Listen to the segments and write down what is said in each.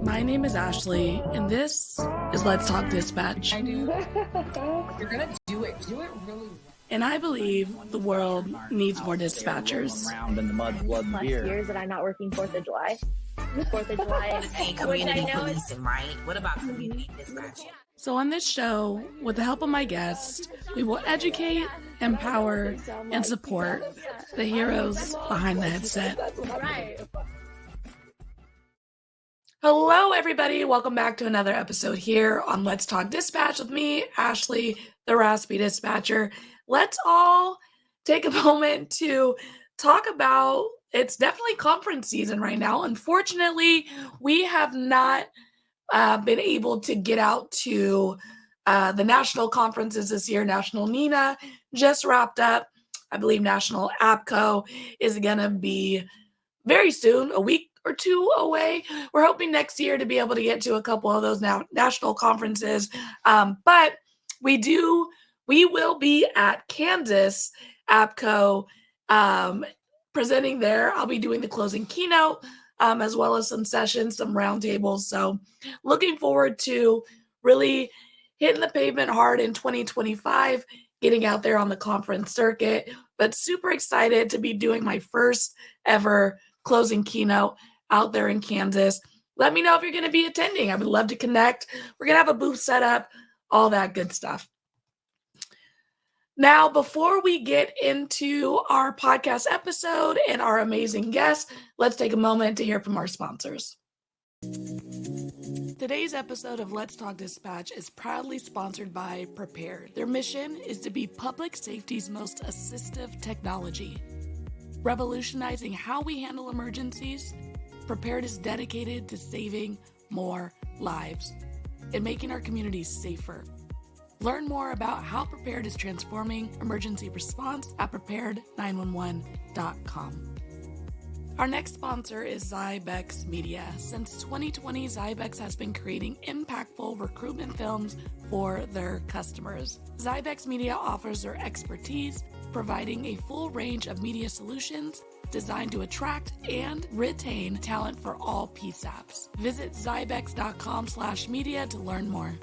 My name is Ashley, and this is Let's Talk Dispatch. I do. You're gonna do it. Do it really well. And I believe the world needs more dispatchers. Around in the mud, blood, and beer. Years that I'm not working 4th of July. 4th of July. Hey, community policing, right? What about community dispatching? So on this show, with the help of my guests, we will educate, empower, and support the heroes behind the headset. Hello, everybody. Welcome back to another episode here on Let's Talk Dispatch with me, Ashley, the Raspy Dispatcher. Let's all take a moment to talk about, it's definitely conference season right now. Unfortunately, we have not been able to get out to the national conferences this year. National NINA just wrapped up. I believe National APCO is going to be very soon, a week or two away. We're hoping next year to be able to get to a couple of those national conferences. But we will be at Kansas APCO presenting there. I'll be doing the closing keynote as well as some sessions, some roundtables. So looking forward to really hitting the pavement hard in 2025, getting out there on the conference circuit, but super excited to be doing my first ever closing keynote out there in Kansas. Let me know if you're going to be attending. I would love to connect. We're going to have a booth set up, all that good stuff. Now, before we get into our podcast episode and our amazing guests, let's take a moment to hear from our sponsors. Today's episode of Let's Talk Dispatch is proudly sponsored by Prepared. Their mission is to be public safety's most assistive technology. Revolutionizing how we handle emergencies, Prepared is dedicated to saving more lives and making our communities safer. Learn more about how Prepared is transforming emergency response at prepared911.com. Our next sponsor is Zybex Media. Since 2020, Zybex has been creating impactful recruitment films for their customers. Zybex Media offers their expertise, providing a full range of media solutions designed to attract and retain talent for all PSAPs. Visit zybex.com/media to learn more.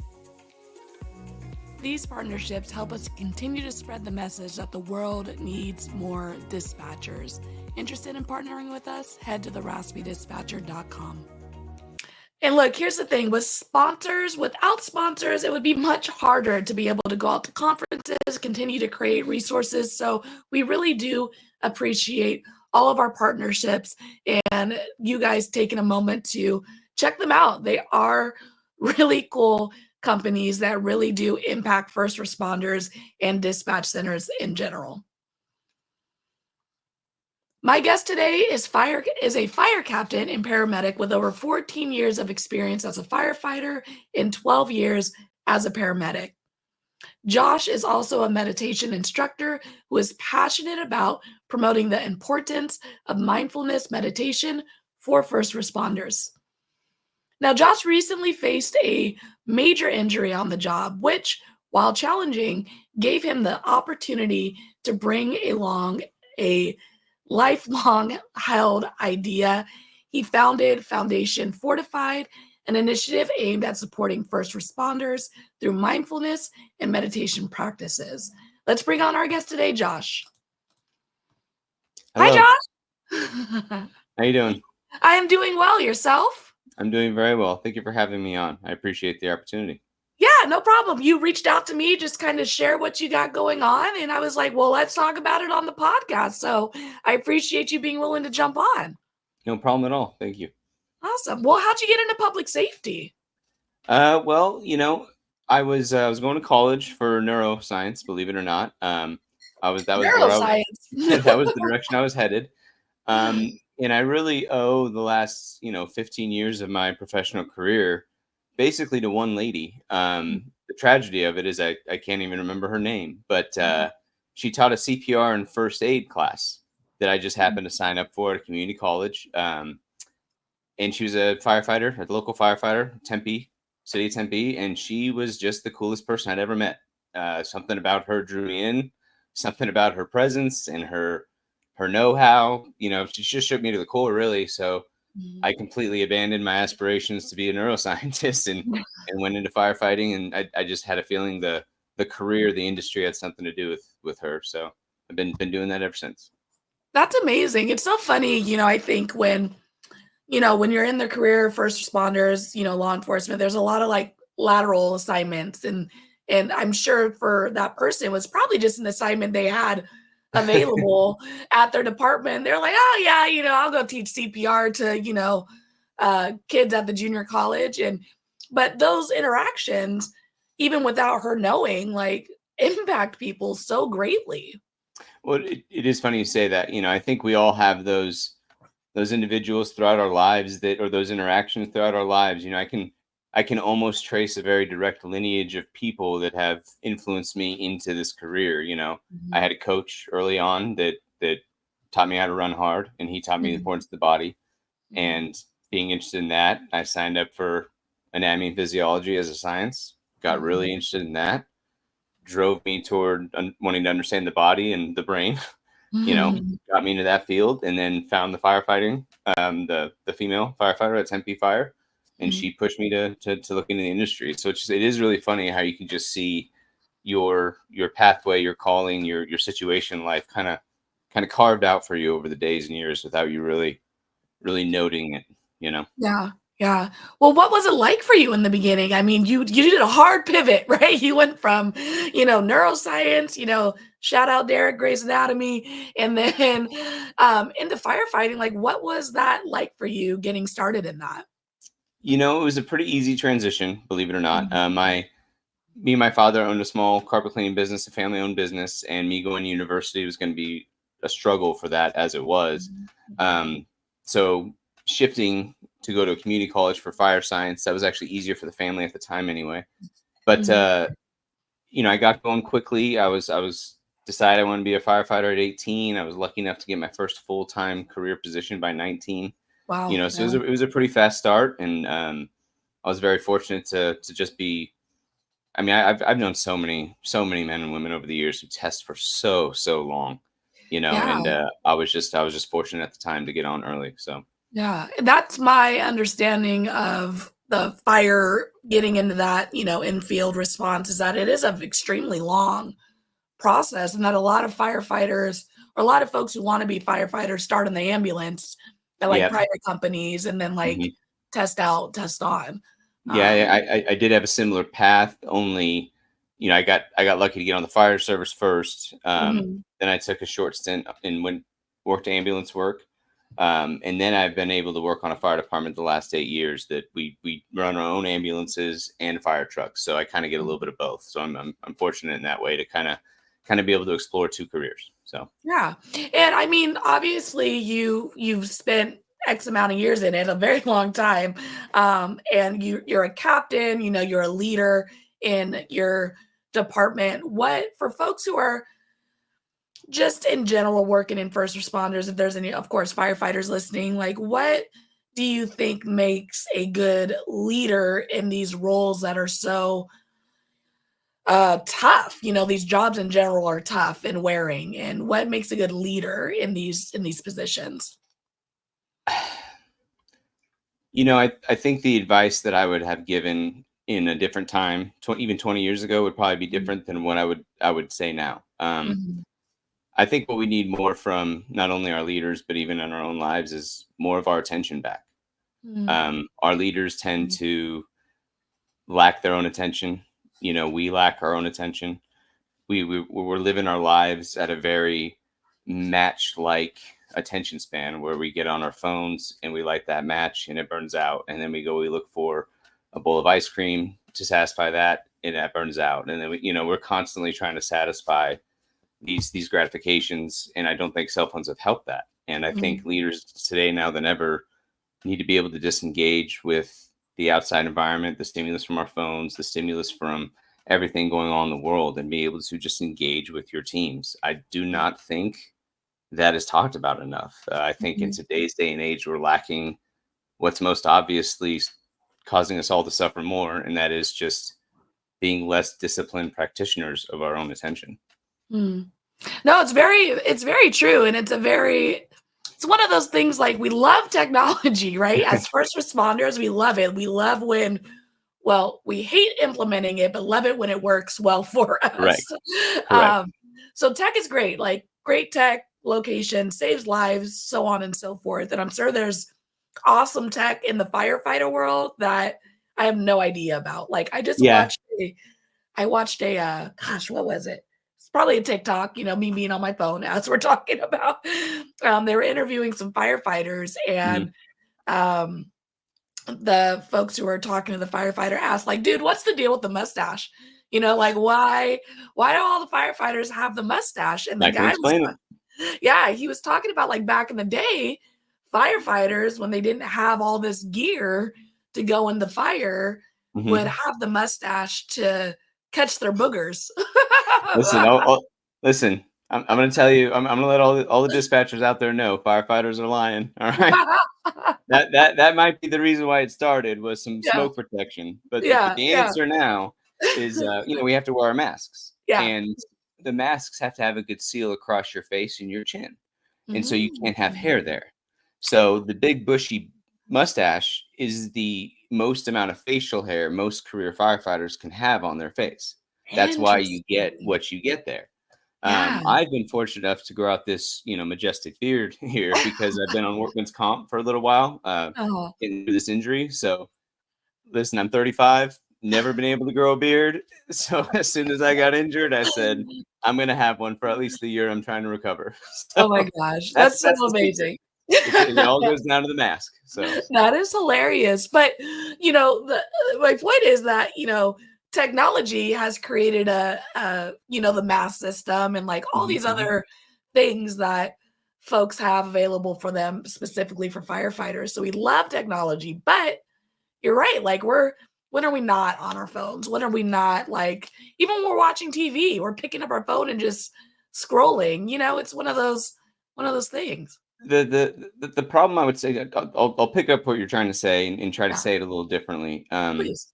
These partnerships help us continue to spread the message that the world needs more dispatchers. Interested in partnering with us? Head to theraspydispatcher.com. And look, here's the thing. With sponsors, without sponsors, it would be much harder to be able to go out to conferences, continue to create resources. So we really do appreciate all of our partnerships and you guys taking a moment to check them out. They are really cool companies that really do impact first responders and dispatch centers in general. My guest today is a fire captain and paramedic with over 14 years of experience as a firefighter and 12 years as a paramedic. Josh is also a meditation instructor who is passionate about promoting the importance of mindfulness meditation for first responders. Now, Josh recently faced a major injury on the job, which, while challenging, gave him the opportunity to bring along a lifelong held idea. He founded Foundation Fortified, an initiative aimed at supporting first responders through mindfulness and meditation practices. Let's bring on our guest today, Josh. Hello. Hi, Josh. How you doing? I am doing well. Yourself? I'm doing very well. Thank you for having me on. I appreciate the opportunity. Yeah, no problem. You reached out to me, just kind of share what you got going on. And I was like, well, let's talk about it on the podcast. So I appreciate you being willing to jump on. No problem at all. Thank you. Awesome. Well, how'd you get into public safety? Well, I was going to college for neuroscience, believe it or not. That was Neuroscience. That was the direction I was headed. And I really owe the last, 15 years of my professional career basically to one lady. The tragedy of it is I can't even remember her name, but she taught a CPR and first aid class that I just happened to sign up for at a community college. And she was a firefighter, a local firefighter, city of Tempe, and she was just the coolest person I'd ever met. Something about her drew me in, something about her presence and her know-how. She just shook me to the core, really. So Mhm. I completely abandoned my aspirations to be a neuroscientist and went into firefighting. And I just had a feeling the career, the industry had something to do with her. So I've been doing that ever since. That's amazing. It's so funny, I think when you're in the career, first responders, law enforcement, there's a lot of like lateral assignments and I'm sure for that person it was probably just an assignment they had available at their department. They're like, "Oh yeah, I'll go teach CPR to, kids at the junior college." But those interactions, even without her knowing, like impact people so greatly. Well, it is funny you say that. I think we all have those individuals throughout our lives that or those interactions throughout our lives. I can almost trace a very direct lineage of people that have influenced me into this career. I Mhm. had a coach early on that taught me how to run hard, and he taught me the Mhm. importance of the body. Mhm. And being interested in that, I signed up for anatomy and physiology as a science. Got Mhm. really interested in that. Drove me toward wanting to understand the body and the brain. Mhm. Got me into that field, and then found the firefighting, the female firefighter at Tempe Fire, and Mhm. she pushed me to look into the industry. So it is really funny how you can just see your pathway, your calling, your situation in life kind of carved out for you over the days and years without you really noting it. You know. Yeah, yeah. Well, what was it like for you in the beginning? I mean, you did a hard pivot, right? You went from, neuroscience, shout out Derek, Grey's Anatomy, and then into firefighting. Like, what was that like for you getting started in that? It was a pretty easy transition, believe it or not. Mhm. Me and my father owned a small carpet cleaning business, a family owned business, and me going to university was going to be a struggle for that as it was. Mhm. Um, so shifting to go to a community college for fire science, that was actually easier for the family at the time anyway. But Mhm. I got going quickly. I was decided I wanted to be a firefighter at 18. I was lucky enough to get my first full time career position by 19. Wow. So Yeah. it was a pretty fast start, and I was very fortunate to just be. I mean, I've known so many men and women over the years who test for so long, Yeah. and I was just fortunate at the time to get on early. So Yeah, that's my understanding of the fire getting into that, in-field response is that it is an extremely long process and that a lot of firefighters or a lot of folks who want to be firefighters start in the ambulance at like yeah, private companies and then like hmm test out, test on. yeah, Um, I did have a similar path. Only, I got lucky to get on the fire service first. mhm, Then I took a short stint and went worked ambulance work. And then I've been able to work on a fire department the last 8 years that we run our own ambulances and fire trucks. So I kind of get a little bit of both. So I'm fortunate in that way to kind of be able to explore two careers. So yeah, and I mean, obviously, you've spent X amount of years in it, a very long time, and you're a captain. You're a leader in your department. What for folks who are just in general working in first responders, if there's any, of course, firefighters listening, like what do you think makes a good leader in these roles that are so tough? These jobs in general are tough and wearing, and what makes a good leader in these positions? I think the advice that I would have given in a different time, even 20 years ago, would probably be Mhm. different than what I would say now. Mhm. I think what we need more from not only our leaders but even in our own lives is more of our attention back. Mhm. Our leaders tend Mhm. to lack their own attention. We lack our own attention. We're living our lives at a very match like attention span where we get on our phones and we light that match and it burns out, and then we look for a bowl of ice cream to satisfy that, and that burns out, and then we're constantly trying to satisfy these gratifications, and I don't think cell phones have helped that. And I think Mhm. leaders today now than ever need to be able to disengage with the outside environment, the stimulus from our phones, the stimulus from everything going on in the world, and be able to just engage with your teams. I do not think that is talked about enough. I think in Mhm. today's day and age, we're lacking what's most obviously causing us all to suffer more, and that is just being less disciplined practitioners of our own attention. Mhm. No, it's very true, and it's a very it's one of those things like we love technology, right? As first responders, we love it. We love when, well, we hate implementing it, but love it when it works well for us. Correct. Correct. So tech is great, like great tech location saves lives, so on and so forth. And I'm sure there's awesome tech in the firefighter world that I have no idea about. Like I just Yeah. watched a gosh, what was it? It's probably a TikTok, me being on my phone as we're talking about. They were interviewing some firefighters, and um, the folks who were talking to the firefighter asked, like, dude, what's the deal with the mustache? Like why do all the firefighters have the mustache? And the I can guy was explain it. yeah, he was talking about like back in the day, firefighters, when they didn't have all this gear to go in the fire, would have the mustache to catch their boogers. Listen, listen. I'm going to tell you. I'm going to let all the dispatchers out there know firefighters are lying. All right. That might be the reason why it started, was some Yeah. smoke protection. But Yeah, the yeah. answer now is we have to wear our masks, Yeah. and the masks have to have a good seal across your face and your chin, and so you can't have hair there. So the big bushy mustache is the most amount of facial hair most career firefighters can have on their face. That's why you get Interesting. what you get there. Yeah. I've been fortunate enough to grow out this, majestic beard here because I've been on workman's comp for a little while, Oh. getting through this injury. So listen, I'm 35, never been able to grow a beard. So as soon as I got injured, I said, I'm going to have one for at least the year I'm trying to recover. So Oh my gosh, that's so the secret. amazing. It all goes down to the mask. So That is hilarious. But, my point is that, technology has created the mass system and like all these other things that folks have available for them specifically for firefighters. So we love technology, but you're right. Like when are we not on our phones? When are we not like, even when we're watching TV, we're picking up our phone and just scrolling, it's one of those things. the problem, I would say, I'll pick up what you're trying to say and try to Yeah, say it a little differently. please.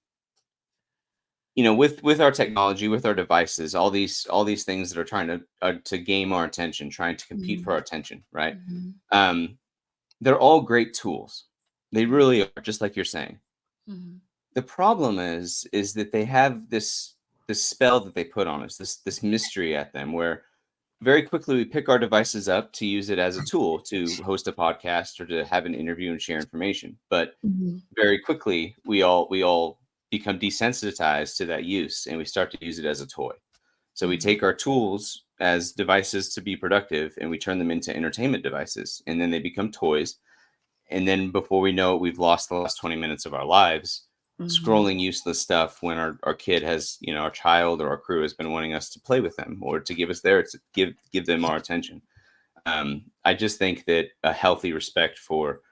With our technology, with our devices, all these things that are trying to game our attention, trying to compete for our attention, right? Mhm. They're all great tools. They really are, just like you're saying. Mhm. The problem is that they have this spell that they put on us, this mystery at them, where very quickly we pick our devices up to use it as a tool to host a podcast or to have an interview and share information. But Mhm. very quickly we all become desensitized to that use, and we start to use it as a toy. So we Mhm. take our tools as devices to be productive, and we turn them into entertainment devices, and then they become toys. And then before we know it, we've lost the last 20 minutes of our lives Mhm. scrolling useless stuff when our kid has, our child or our crew has been wanting us to play with them or to give us to give them our attention. I just think that a healthy respect for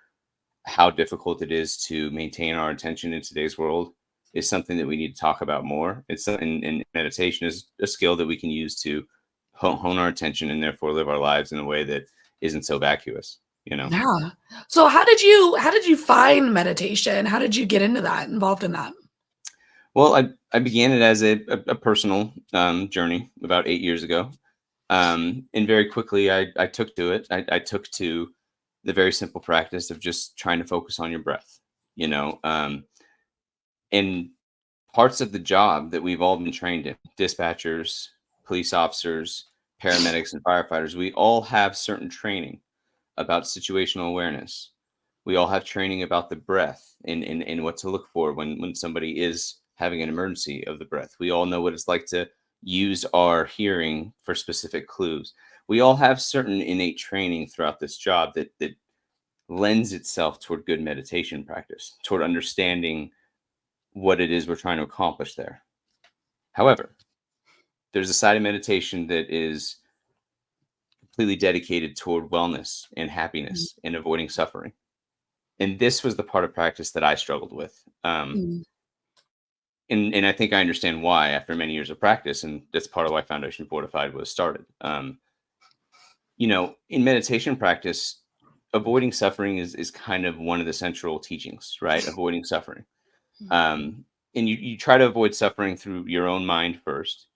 how difficult it is to maintain our attention in today's world is something that we need to talk about more. And meditation is a skill that we can use to hone our attention and therefore live our lives in a way that isn't so vacuous. Yeah. So how did you find meditation? How did you get into that, involved in that? Well, I began it as a personal journey about 8 years ago. And very quickly I took to it. I took to the very simple practice of just trying to focus on your breath, you know. And parts of the job that we've all been trained in, dispatchers, police officers, paramedics, and firefighters, we all have certain training about situational awareness. We all have training about the breath and what to look for when somebody is having an emergency of the breath. We all know what it's like to use our hearing for specific clues. We all have certain innate training throughout this job that lends itself toward good meditation practice, toward understanding what it is we're trying to accomplish there. However, there's a side of meditation that is completely dedicated toward wellness and Mhm. happiness and avoiding suffering. And this was the part of practice that I struggled with. Mhm. And I think I understand why after many years of practice, and that's part of why Foundation Fortified was started. In meditation practice, avoiding suffering is kind of one of the central teachings, right? Avoiding suffering. Mhm. Um, and you try to avoid suffering through your own mind first,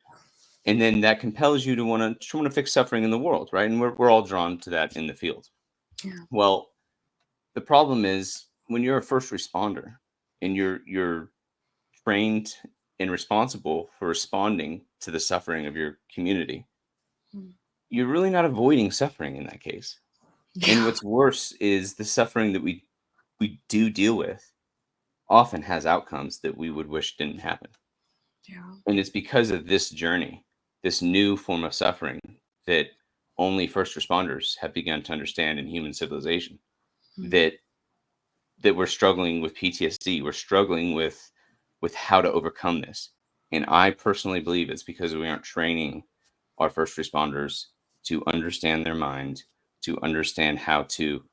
and then that compels you to want to fix suffering in the world, right? And we're all drawn to that in the field. Yeah. Well, the problem is when you're a first responder and you're trained and responsible for responding to the suffering of your community, Mm. you're really not avoiding suffering in that case. And Yeah. what's worse is the suffering that we do deal with often has outcomes that we would wish didn't happen. Yeah. And it's because of this journey, this new form of suffering that only first responders have begun to understand in human civilization, Mm. that we're struggling with PTSD, we're struggling with how to overcome this. And I personally believe it's because we aren't training our first responders to understand their mind, to understand how to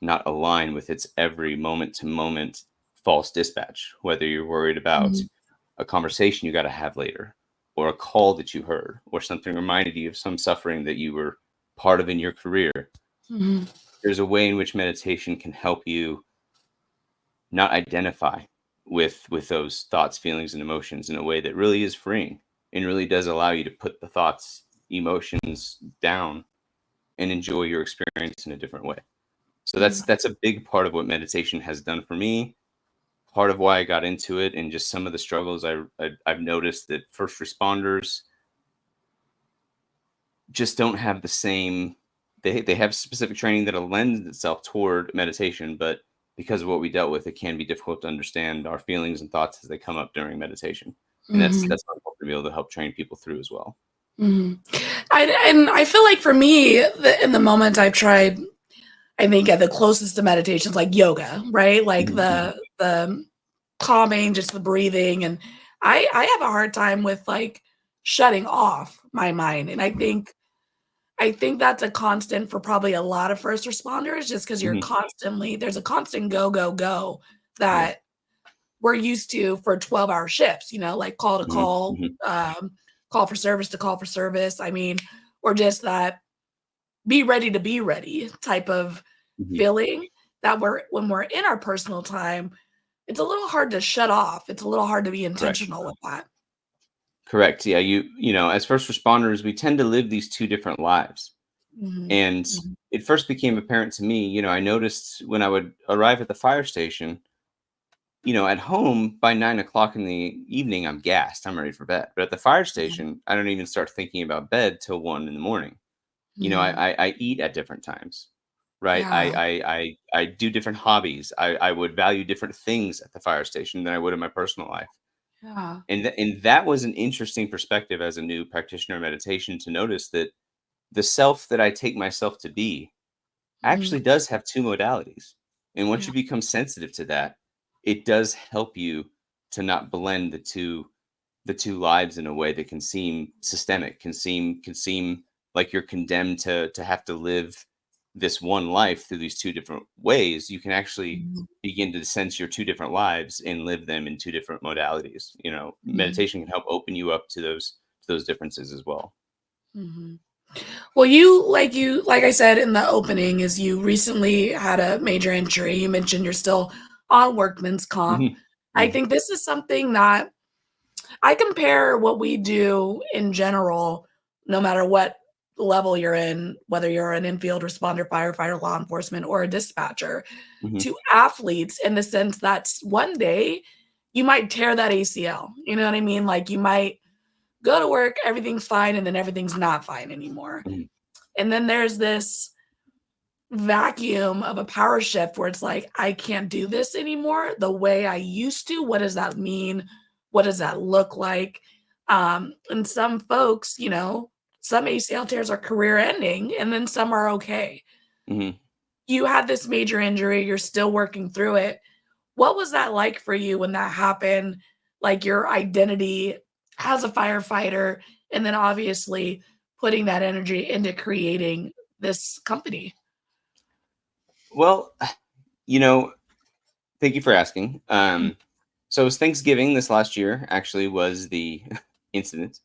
not align with its every moment to moment false dispatch, whether you're worried about Mhm. a conversation you got to have later, or a call that you heard, or something reminded you of some suffering that you were part of in your career. Mhm. There's a way in which meditation can help you not identify with those thoughts, feelings, and emotions in a way that really is freeing and really does allow you to put the thoughts, emotions down and enjoy your experience in a different way. So Yeah. that's a big part of what meditation has done for me. Part of why I got into it, and just some of the struggles I've noticed that first responders just don't have the same. They have specific training that lends itself toward meditation, but because of what we dealt with, it can be difficult to understand our feelings and thoughts as they come up during meditation. And Mhm. that's what I hope to be able to help train people through as well. Mhm. And I feel like for me, in the moment I've tried, I think at the closest to meditation is like yoga, right? Like Mhm, mhm, the calming, just the breathing, and I have a hard time with like shutting off my mind, and I think that's a constant for probably a lot of first responders, just because you're mhm. constantly there's a constant go go go Yeah. that we're used to for 12-hour shifts, like call to Mhm, call, mhm, call for service to call for service. I mean, or just that be ready to be ready type of mhm. feeling that when we're in our personal time, it's a little hard to shut off. It's a little hard to be Correct. intentional with that. Correct. Yeah. As first responders, we tend to live these two different lives. Mhm, And mhm, it first became apparent to me, I noticed when I would arrive at the fire station, at home by 9 o'clock in the evening, I'm gassed. I'm ready for bed. But at the fire yeah, station, I don't even start thinking about bed till 1 in the morning. mhm, I eat at different times, right? yeah, I do different hobbies. I would value different things at the fire station than I would in my personal life. yeah, And that was an interesting perspective as a new practitioner of meditation to notice that the self that I take myself to be mhm, actually does have two modalities. And once yeah, you become sensitive to that, it does help you to not blend the two lives in a way that can seem systemic, can seem like you're condemned to have to live this one life through these two different ways. You can actually mhm, begin to sense your two different lives and live them in two different modalities. mhm, Meditation can help open you up to those differences as well. mhm. Well, you like I said in the opening, is you recently had a major injury. You mentioned you're still on workman's comp. Mhm. I Mhm. think this is something that I compare what we do in general, no matter what level you're in, whether you're an infield responder, firefighter, law enforcement, or a dispatcher, Mhm. to athletes in the sense that one day you might tear that ACL. You know what I mean? Like you might go to work, everything's fine, and then everything's not fine anymore. Mhm. And then there's this vacuum of a power shift where it's like, I can't do this anymore the way I used to. What does that mean? What does that look like? And some folks, some ACL tears are career ending and then some are okay. Mhm. You had this major injury, you're still working through it. What was that like for you when that happened? Like your identity as a firefighter, and then obviously putting that energy into creating this company. Well, you know, thank you for asking. So it was Thanksgiving this last year, actually, was the incident.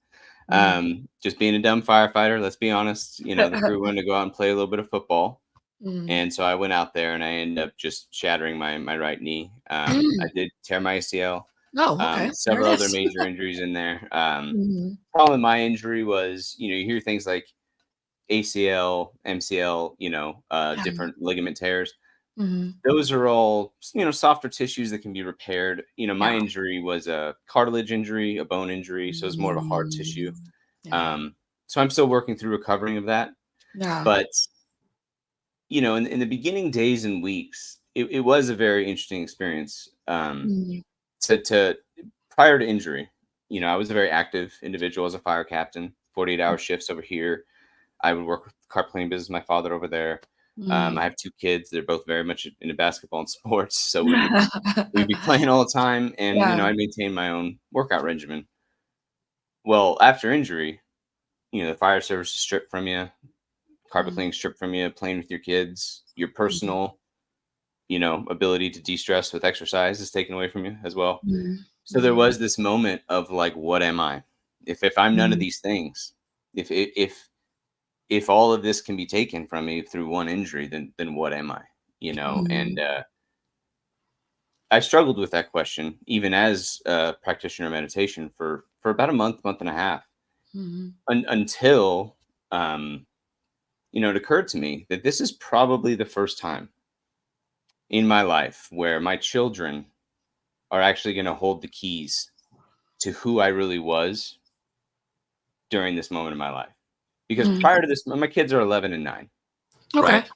Mhm. Just being a dumb firefighter, let's be honest, the crew wanted to go out and play a little bit of football. Mhm. And so I went out there and I ended up just shattering my right knee. I Mm. did tear my ACL, Oh, okay. There several it other is. major injuries in there. Mhm. Problem with my injury was, you hear things like ACL, MCL, Yeah. different ligament tears. Mhm. Those are all, softer tissues that can be repaired. My Yeah. injury was a cartilage injury, a bone injury, so it's more of a hard tissue. Mm. Yeah. So I'm still working through recovering of that. Yeah. But, in the beginning days and weeks, it was a very interesting experience. Mhm. To prior to injury, I was a very active individual as a fire captain, 48-hour shifts over here. I would work with the car plane business, my father over there. Mm. I have 2 kids. They're both very much into basketball and sports, so we'd be playing all the time, and Yeah. I maintain my own workout regimen. Well, after injury, the fire service is stripped from you, carpet Mhm. cleaning stripped from you, playing with your kids, your Mhm. personal, ability to de-stress with exercise is taken away from you as well. Mhm. So there Mhm. was this moment of like, what am I? If I'm none of Mhm. these things, if all of this can be taken from me through one injury, then what am I? And Mhm. I struggled with that question even as a practitioner of meditation for about a month and a half, Mhm. until it occurred to me that this is probably the first time in my life where my children are actually going to hold the keys to who I really was during this moment in my life. Because Mhm. prior to this, my kids are 11 and 9, Okay. right?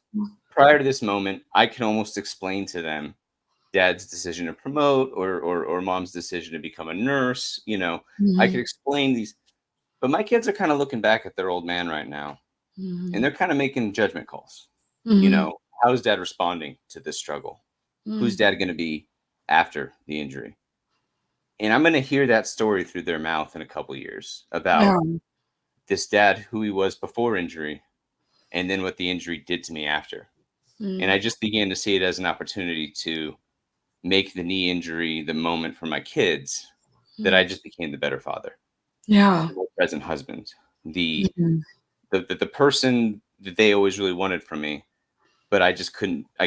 Prior to this moment, I can almost explain to them dad's decision to promote, or mom's decision to become a nurse. I could Mhm. explain these, but my kids are kind of looking back at their old man right now, and Mhm. they're kind of making judgment calls. Mhm. How is dad responding to this struggle? Who's Mhm. dad going to be after the injury? And I'm going to hear that story through their mouth in a couple years Yeah. about this dad, who he was before injury, and then what the injury did to me after. And Mm. I just began to see it as an opportunity to make the knee injury the moment for my kids that I Mm. just became the better father, Yeah. the more present husband, the Mhm. the person that they always really wanted from me, but I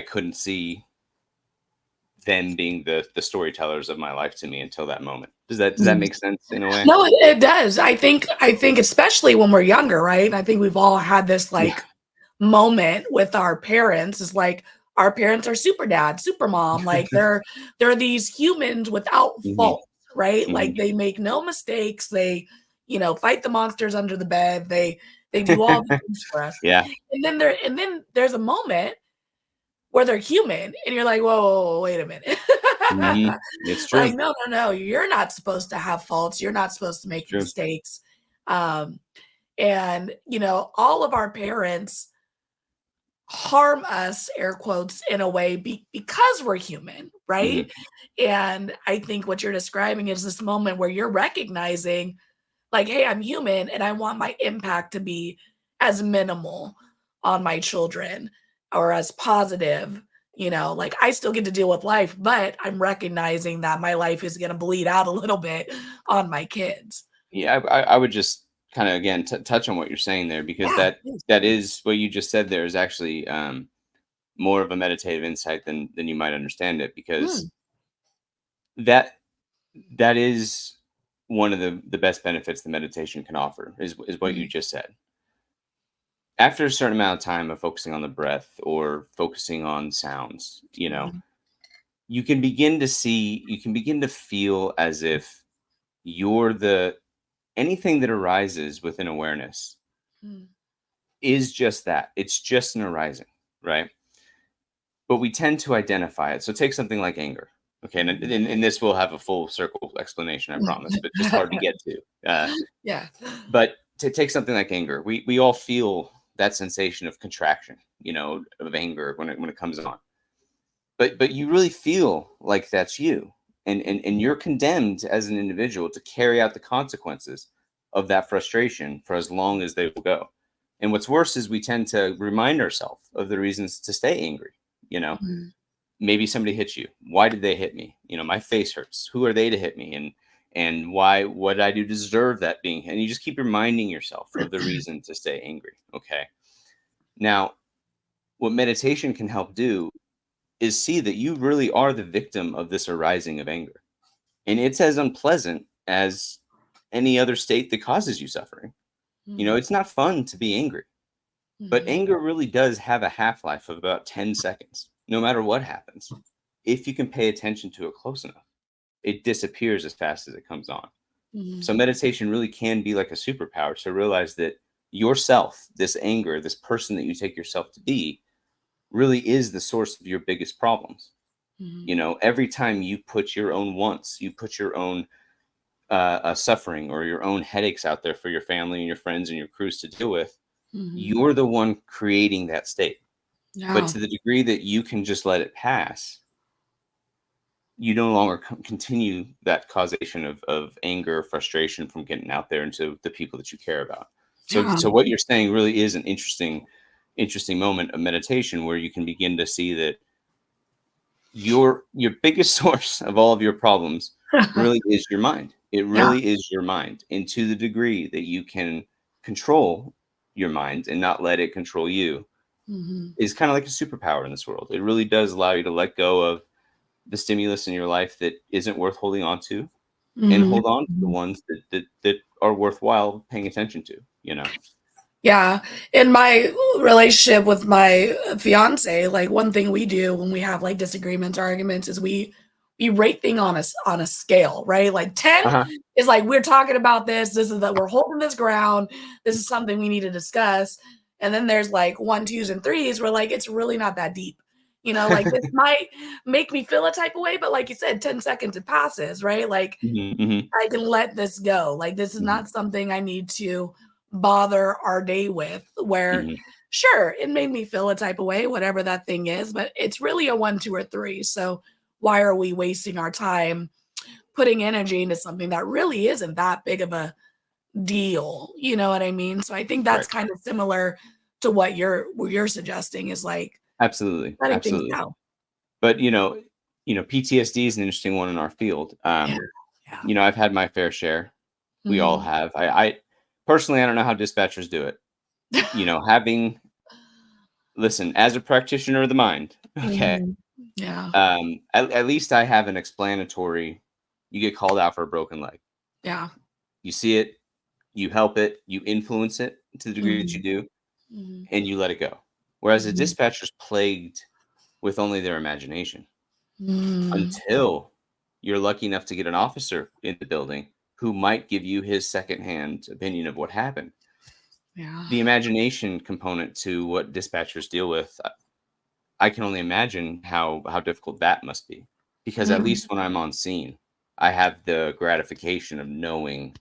couldn't see them being the storytellers of my life to me until that moment. Does that Mm. make sense in a way? No, it does. I think especially when we're younger, right? I think we've all had this, Yeah. like, moment with our parents. Is like, our parents are super dad, super mom, like, they're these humans without Hmm. fault, right? Hmm. Like, they make no mistakes, they, fight the monsters under the bed, they do all the things for us. Yeah. And then there's a moment where they're human, and you're like, "Whoa, whoa, whoa, wait a minute." Hmm. It's Like, true. "No, no, no, you're not supposed to have faults, you're not supposed to It's make true. mistakes." Um, and, all of our parents harm us, air quotes, in a way because we're human, right? Hmm. And I think what you're describing is this moment where you're recognizing, like, "Hey, I'm human and I want my impact to be as minimal on my children, or as positive." Like, I still get to deal with life, but I'm recognizing that my life is going to bleed out a little bit on my kids. Yeah, I would just kind of again touch on what you're saying there, because Yeah. that is what you just said there is actually more of a meditative insight than you might understand it, because Mm, that that is one of the best benefits the meditation can offer, is what you mm, just said. After a certain amount of time of focusing on the breath or focusing on sounds, mhm, you can begin to feel as if you're the anything that arises within awareness mm, is just that. It's just an arising, right? But we tend to identify it. So take something like anger. Okay, and this will have a full circle explanation, I promise, but just hard to mhm. get to. Yeah. But to take something like anger, we all feel that sensation of contraction, of anger when it comes on. But you really feel like that's you, and you're condemned as an individual to carry out the consequences of that frustration for as long as they will go. And what's worse is we tend to remind ourselves of the reasons to stay angry. you know Mhm, Maybe somebody hits you. Why did they hit me? My face hurts. Who are they to hit me? And why, what did I do to deserve that being? And you just keep reminding yourself of the reason to stay angry. Okay, now what meditation can help do is see that you really are the victim of this arising of anger. And it's as unpleasant as any other state that causes you suffering. mhm, It's not fun to be angry. But Mhm. anger really does have a half-life of about 10 seconds, no matter what happens. If you can pay attention to it close enough, it disappears as fast as it comes on. Mhm. So meditation really can be like a superpower to realize that yourself, this anger, this person that you take yourself to be, really is the source of your biggest problems. Mhm. You know, every time you put your own wants, you put your own suffering or your own headaches out there for your family and your friends and your crews to deal with, Mhm. you're the one creating that state. But Yeah. to the degree that you can just let it pass, you no longer continue that causation of anger, frustration from getting out there into the people that you care about. So, Yeah. so what you're saying really is an interesting moment of meditation where you can begin to see that your biggest source of all of your problems really is your mind. It Yeah. really is your mind. And to the degree that you can control your mind and not let it control you Mhm. is kind of like a superpower in this world. It really does allow you to let go of the stimulus in your life that isn't worth holding on to and Mhm. hold on to the Mhm. ones that are worthwhile paying attention to, you know? Yeah. In my relationship with my fiance, like one thing we do when we have like disagreements, arguments is we rate thing on a scale, right? Like 10 Uh-huh. is like we're talking about this. This is that we're holding this ground. This is something we need to discuss. And then there's like one, twos, and threes where like it's really not that deep. You know, like this might make me feel a type of way, but like you said, 10 seconds it passes, right? Like Mhm, mhm, I can let this go. Like, this is mhm, not something I need to bother our day with, where mhm. sure, it made me feel a type of way, whatever that thing is, but it's really a one, two, or three. So why are we wasting our time putting energy into something that really isn't that big of a deal? You know what I mean? So I think that's Right. kind of similar to what you're suggesting is like Absolutely, letting things absolutely. go. But, PTSD is an interesting one in our field. Yeah. Yeah. I've had my fair share. We all Mhm. have. I personally, I don't know how dispatchers do it. Having listen, as a practitioner of the mind, okay, Mhm. Yeah. at least I have an explanatory. You get called out for a broken leg. Yeah. You see it, you help it, you influence it to the degree that you Mhm. do, Mhm. and you let it go. Whereas a Mhm. dispatcher's plagued with only their imagination Mm. until you're lucky enough to get an officer in the building who might give you his secondhand opinion of what happened. Yeah. The imagination component to what dispatchers deal with, I can only imagine how difficult that must be. Because at Mhm. least when I'm on scene, I have the gratification of knowing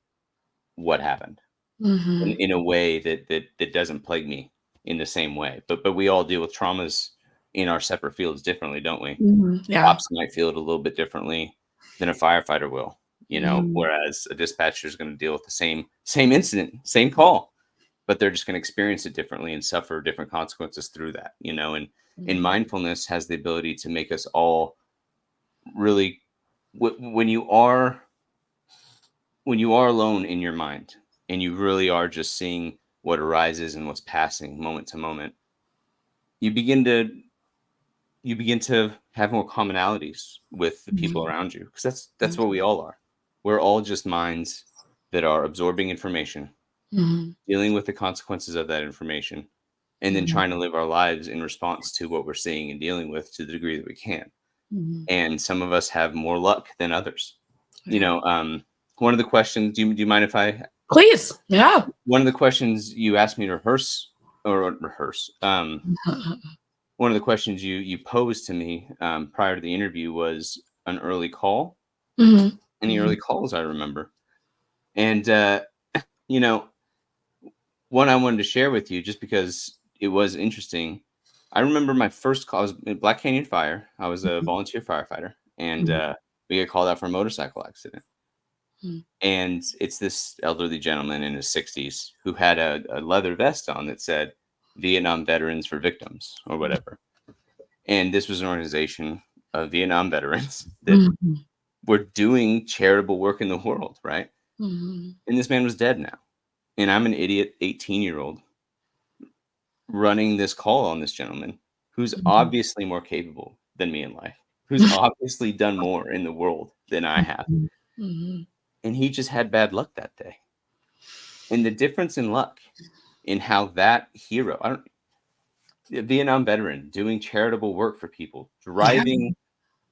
what happened Mhm. in a way that doesn't plague me in the same way. But we all deal with traumas in our separate fields differently, don't we? Mhm. Yeah. Cops might feel it a little bit differently than a firefighter will, Mhm. whereas a dispatcher is going to deal with the same incident, same call, but they're just going to experience it differently and suffer different consequences through that, and Mhm. mindfulness has the ability to make us all really when you are alone in your mind and you really are just seeing what arises and what's passing moment to moment, you begin to have more commonalities with the people Mhm. around you because that's what Mhm. we all are. We're all just minds that are absorbing information, Mhm. dealing with the consequences of that information, and then Mhm. trying to live our lives in response to what we're seeing and dealing with to the degree that we can. Mhm. And some of us have more luck than others. You Yeah. know, one of the questions. Do you mind if I? Please. Yeah. One of the questions you asked me to rehearse. One of the questions you posed to me prior to the interview was an early call. Mhm. Any Mhm. early calls I remember, and you know, one I wanted to share with you just because it was interesting. I remember my first call. I was in Black Canyon Fire. I was a Mhm. volunteer firefighter, and Mhm. we get called out for a motorcycle accident. Mhm. And it's this elderly gentleman in his 60s who had a leather vest on that said Vietnam Veterans for Victims or whatever. And this was an organization of Vietnam veterans that Mhm. were doing charitable work in the world, right? Mhm. And this man was dead now. And I'm an idiot 18-year-old running this call on this gentleman who's Mhm. obviously more capable than me in life, who's obviously done more in the world than I have. Mhm. Mhm. And he just had bad luck that day. And the difference in luck in how that hero, a Vietnam veteran doing charitable work for people, driving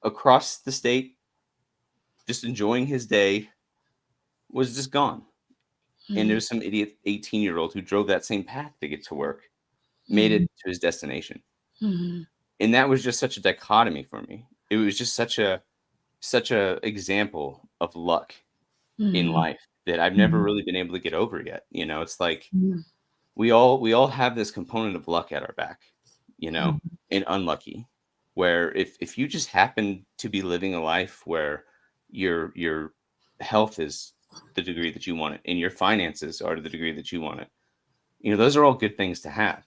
across the state, just enjoying his day, was just gone. And Mhm. there's some idiot 18-year-old who drove that same path to get to work, made it Mhm. to his destination. Mhm. And that was just such a dichotomy for me. It was just such a example of luck in Mhm. life that I've never Mhm. really been able to get over yet. It's like Mhm. we all have this component of luck at our back, Mhm. and unlucky, where if you just happen to be living a life where your health is the degree that you want it and your finances are to the degree that you want it, those are all good things to have.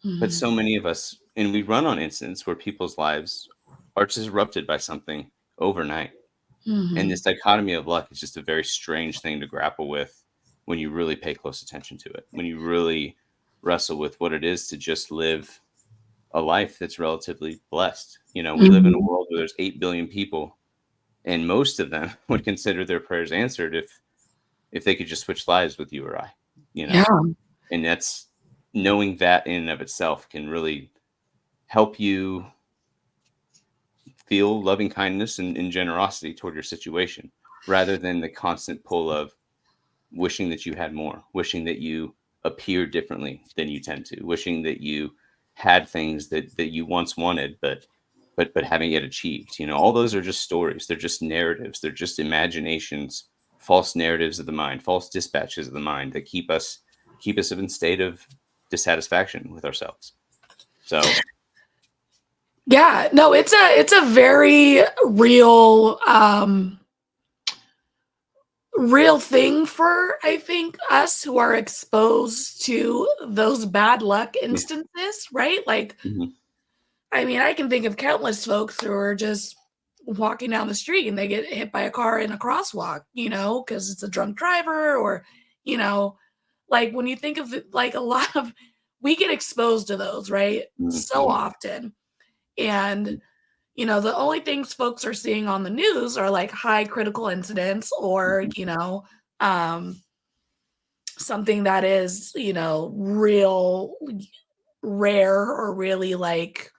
But Mhm. so many of us, and we run on incidents where people's lives are disrupted by something overnight. And Mhm. this dichotomy of luck is just a very strange thing to grapple with when you really pay close attention to it, when you really wrestle with what it is to just live a life that's relatively blessed. We live in a Mhm. world where there's 8 billion people, and most of them would consider their prayers answered if they could just switch lives with you or I, you know. Yeah. And that's knowing that in and of itself can really help you feel loving kindness and generosity toward your situation rather than the constant pull of wishing that you had more, wishing that you appeared differently than you tend to, wishing that you had things that you once wanted but haven't yet achieved. All those are just stories. They're just narratives. They're just imaginations, false narratives of the mind, false dispatches of the mind that keep us in a state of dissatisfaction with ourselves. So Yeah. No, it's a very real thing for, I think, us who are exposed to those bad luck yeah. instances, right? Like, Mhm. I mean, I can think of countless folks who are just walking down the street and they get hit by a car in a crosswalk, because it's a drunk driver, or, you know, like when you think of it, like a lot of, we get exposed to those, right? So Mhm. often. And, the only things folks are seeing on the news are like high critical incidents, or, Mhm. um, something that is, real rare, or really like,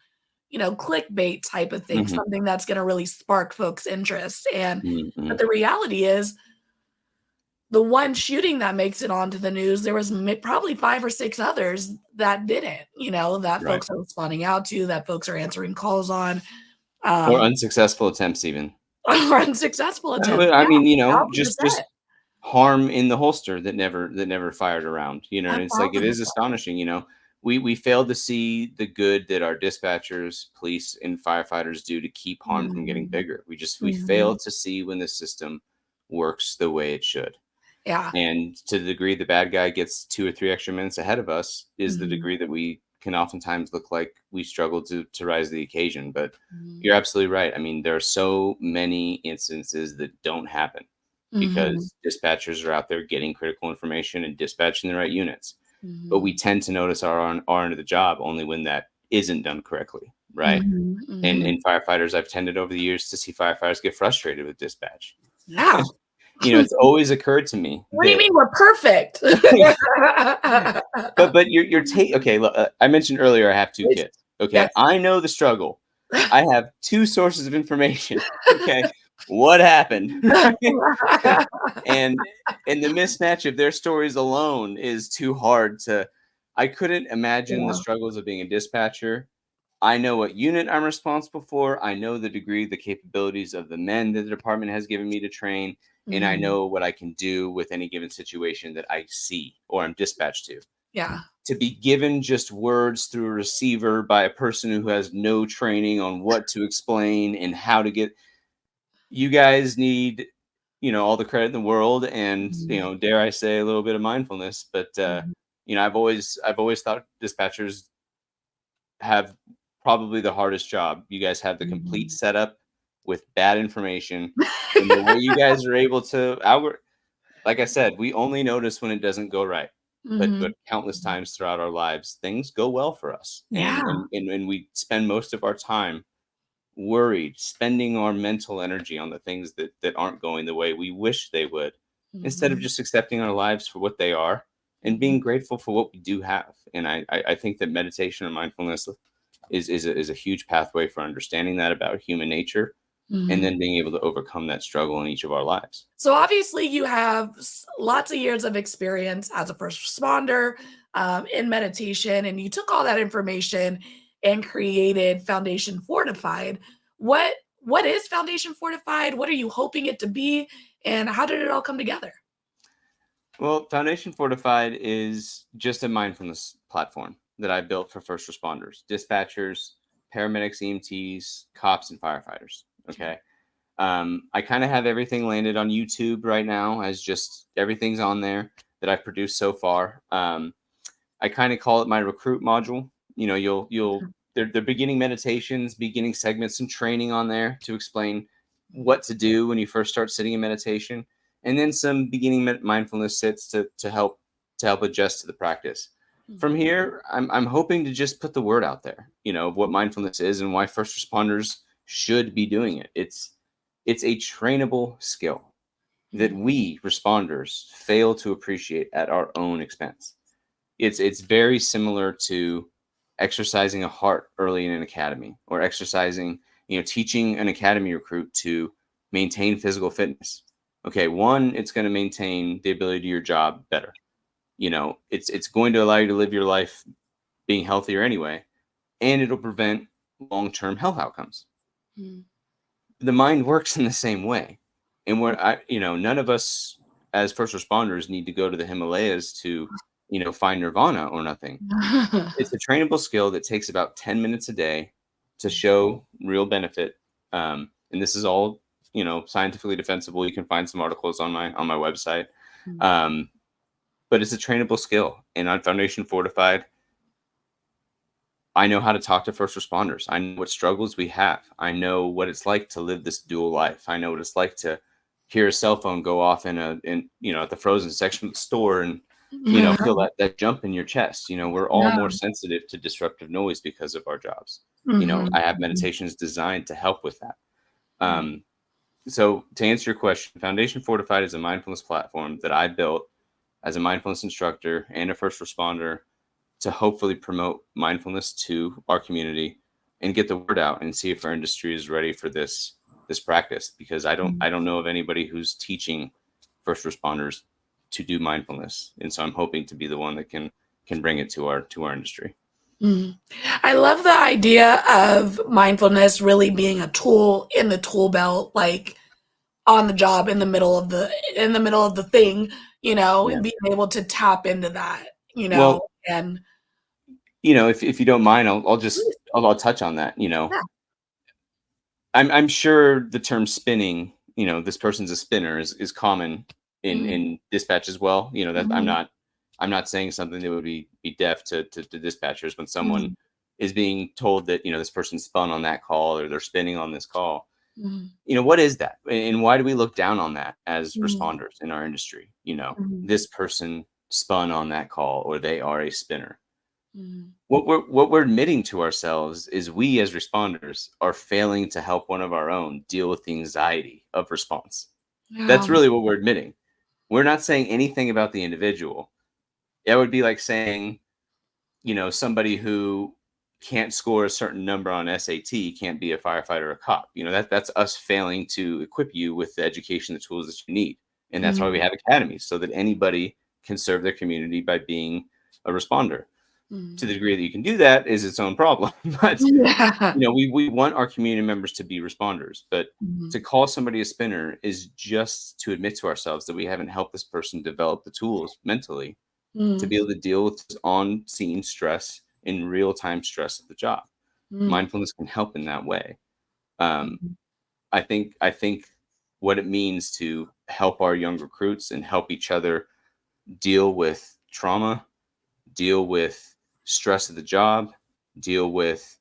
clickbait type of thing, Mhm. something that's gonna really spark folks' interest. But Mhm. the reality is, the one shooting that makes it onto the news, there was probably 5 or 6 others that didn't, that Right. folks are responding out to, that folks are answering calls on, Or um, unsuccessful attempts even. or unsuccessful attempts. Well, I Yeah, mean, just 1,000%, harm in the holster that never fired around, and it's like it is 1,000%. astonishing, we fail to see the good that our dispatchers, police, and firefighters do to keep harm from getting Mhm, bigger. We fail mhm. to see when the system works the way it should. Yeah. And to the degree the bad guy gets 2 or 3 extra minutes ahead of us is the Mhm, degree that we can oftentimes look like we struggle to rise to the occasion. But mhm, you're absolutely right. I mean, there are so many instances that don't happen mhm, because dispatchers are out there getting critical information and dispatching the right units. But we mhm, tend to notice our end of the job only when that isn't done correctly, right? mhm, And mhm. in firefighters, I've tended over the years to see firefighters get frustrated with dispatch. Yeah. It's always occurred to me What do you that mean we're perfect? but your take. Okay, look, I mentioned earlier I have 2 It's kids. Okay, yes. I know the struggle. I have 2 sources of information. Okay, what happened? and and the mismatch of their stories alone is too hard to. I couldn't imagine the Yeah. struggles of being a dispatcher. I know what unit I'm responsible for. I know the degree, the capabilities of the men that the department has given me to train, and I Mhm. know what I can do with any given situation that I see or I'm dispatched to. Yeah. To be given just words through a receiver by a person who has no training on what to explain and how to get, you guys need, all the credit in the world, and Mhm. dare I say a little bit of mindfulness. But Mhm. I've always thought dispatchers have probably the hardest job. You guys have the complete Mhm. setup with bad information, and the way you guys are able to like I said, we only notice when it doesn't go right. But Mhm. countless times throughout our lives, things go well for us. And Yeah. and we spend most of our time worried, spending our mental energy on the things that aren't going the way we wish they would, instead of Mhm. just accepting our lives for what they are and being grateful for what we do have. And I think that meditation and mindfulness is a huge pathway for understanding that about human nature, and Mhm. then being able to overcome that struggle in each of our lives. So obviously, you have lots of years of experience as a first responder in meditation, and you took all that information and created Foundation Fortified. What is Foundation Fortified? What are you hoping it to be, and how did it all come together? Well, Foundation Fortified is just a mindfulness platform that I built for first responders, dispatchers, paramedics, EMTs, cops, and firefighters. Okay. I kind of have everything landed on YouTube right now, as just everything's on there that I've produced so far. I kind of call it my recruit module. You know, you'll they're beginning meditations, beginning segments, some training on there to explain what to do when you first start sitting in meditation, and then some beginning mindfulness sits to help adjust to the practice. From Mhm. here, I'm hoping to just put the word out there, of what mindfulness is and why first responders should be doing it. It's a trainable skill that Mhm. we responders fail to appreciate at our own expense. It's very similar to exercising a heart early in an academy, or exercising, teaching an academy recruit to maintain physical fitness. Okay, one, it's going to maintain the ability to do your job better. It's going to allow you to live your life being healthier anyway, and it'll prevent long-term health outcomes. Mhm. The mind works in the same way. And none of us as first responders need to go to the Himalayas to, find nirvana or nothing. It's a trainable skill that takes about 10 minutes a day to show real benefit. And this is all, scientifically defensible. You can find some articles on my website. Mhm. Um, but it's a trainable skill. And on Foundation Fortified, I know how to talk to first responders. I know what struggles we have. I know what it's like to live this dual life. I know what it's like to hear a cell phone go off at the frozen section of the store, and feel that jump in your chest. We're all Yeah. more sensitive to disruptive noise because of our jobs. Mhm. I have Mhm. meditations designed to help with that. Mhm. So to answer your question, Foundation Fortified is a mindfulness platform that I built as a mindfulness instructor and a first responder to hopefully promote mindfulness to our community and get the word out and see if our industry is ready for this practice, because I don't know of anybody who's teaching first responders to do mindfulness, and so I'm hoping to be the one that can bring it to our industry. Mhm. I love the idea of mindfulness really being a tool in the tool belt, like on the job in the middle of the thing, Yeah. and being able to tap into that, Well, and if you don't mind, I'll just please, I'll touch on that. yeah. I'm sure the term spinning, this person's a spinner, is common in Mhm. dispatch as well. That Mhm. I'm not saying something that would be deaf to dispatchers when someone Mhm. is being told that, this person spun on that call, or they're spinning on this call. Mhm. What is that? And why do we look down on that as Mhm. responders in our industry? Mhm. This person spun on that call, or they are a spinner. Mhm. What we're admitting to ourselves is we as responders are failing to help one of our own deal with the anxiety of response. Yeah. That's really what we're admitting. We're not saying anything about the individual. That would be like saying, somebody who can't score a certain number on SAT can't be a firefighter or a cop. That's us failing to equip you with the education, the tools that you need. And that's why we Mhm. have academies, so that anybody can serve their community by being a responder. To Mhm. the degree that you can do that is its own problem. But Yeah. we want our community members to be responders. But Mhm. to call somebody a spinner is just to admit to ourselves that we haven't helped this person develop the tools mentally to Mhm. be able to deal with on scene stress in real time stress of the job. Mhm. Mindfulness can help in that way. Um, Mhm. I think what it means to help our young recruits and help each other deal with trauma, deal with stress of the job, deal with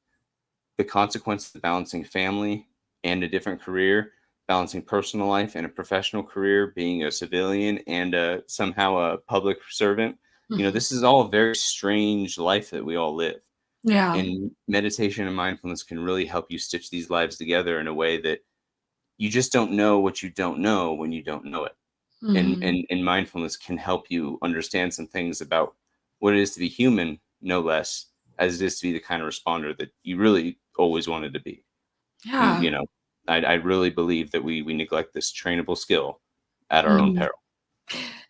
the consequences of balancing family and a different career, balancing personal life and a professional career, being a civilian and somehow a public servant. Mhm. This is all a very strange life that we all live. Yeah. And meditation and mindfulness can really help you stitch these lives together in a way that you just don't know what you don't know when you don't know it. And mindfulness can help you understand some things about what it is to be human, no less, as it is to be the kind of responder that you really always wanted to be. Yeah. I really believe that we neglect this trainable skill at our own Mhm. peril.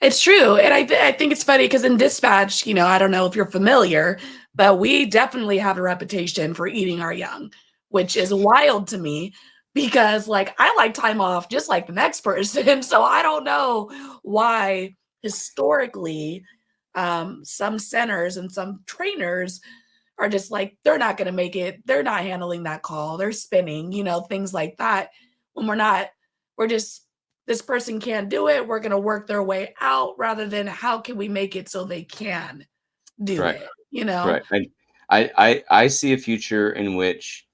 It's true. And I think it's funny because in dispatch, I don't know if you're familiar, but we definitely have a reputation for eating our young, which is wild to me because like I like time off just like the next person. So I don't know why historically some centers and some trainers are just like, they're not going to make it. They're not handling that call. They're spinning, things like that. When we're just, this person can't do it. We're going to work their way out rather than how can we make it so they can do Right. it. Right. I see a future in which,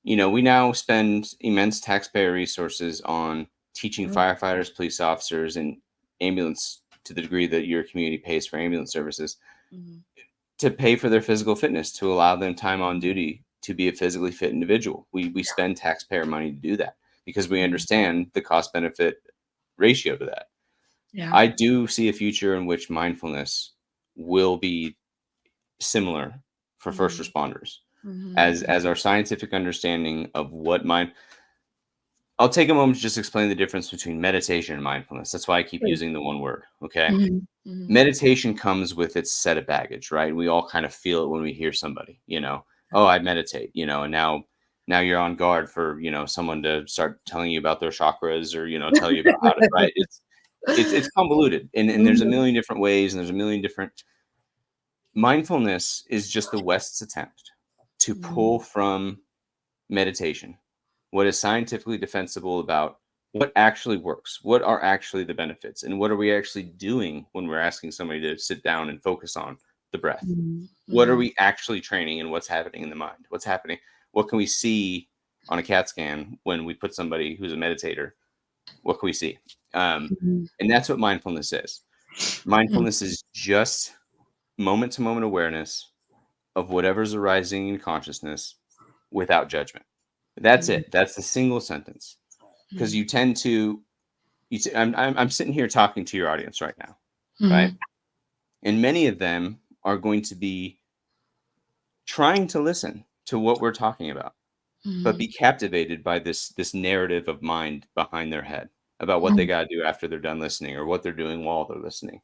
we now spend immense taxpayer resources on teaching Mhm. firefighters, police officers, and ambulance to the degree that your community pays for ambulance services Mhm. to pay for their physical fitness, to allow them time on duty to be a physically fit individual. We spend taxpayer money to do that because we Mhm. understand the cost benefit ratio to that. Yeah. I do see a future in which mindfulness will be similar for first Mhm. responders Mhm. as our scientific understanding of what mind. I'll take a moment to just explain the difference between meditation and mindfulness. That's why I keep Please. using the one word. Okay. Mhm. Mhm. Meditation comes with its set of baggage, right? We all kind of feel it when we hear somebody, oh, I meditate, and now you're on guard for, someone to start telling you about their chakras or, tell you about how to, right? It's convoluted and there's a Mhm. million different ways and there's a million different. Mindfulness is just the West's attempt to Mhm. pull from meditation what is scientifically defensible about what actually works, what are actually the benefits, and what are we actually doing when we're asking somebody to sit down and focus on the breath. Mhm. What are Mhm. we actually training and what's happening in the mind? What's happening? What can we see on a CAT scan when we put somebody who's a meditator? What can we see? Mhm. And that's what mindfulness is. Mhm. Mindfulness is just moment to moment awareness of whatever's arising in consciousness without judgment. That's Mhm. it. That's the single sentence. Because Mhm. you tend to, I'm sitting here talking to your audience right now, right? Mhm. And many of them are going to be trying to listen to what we're talking about, but be Mhm. captivated by this narrative of mind behind their head about what they Mhm. got to do after they're done listening or what they're doing while they're listening.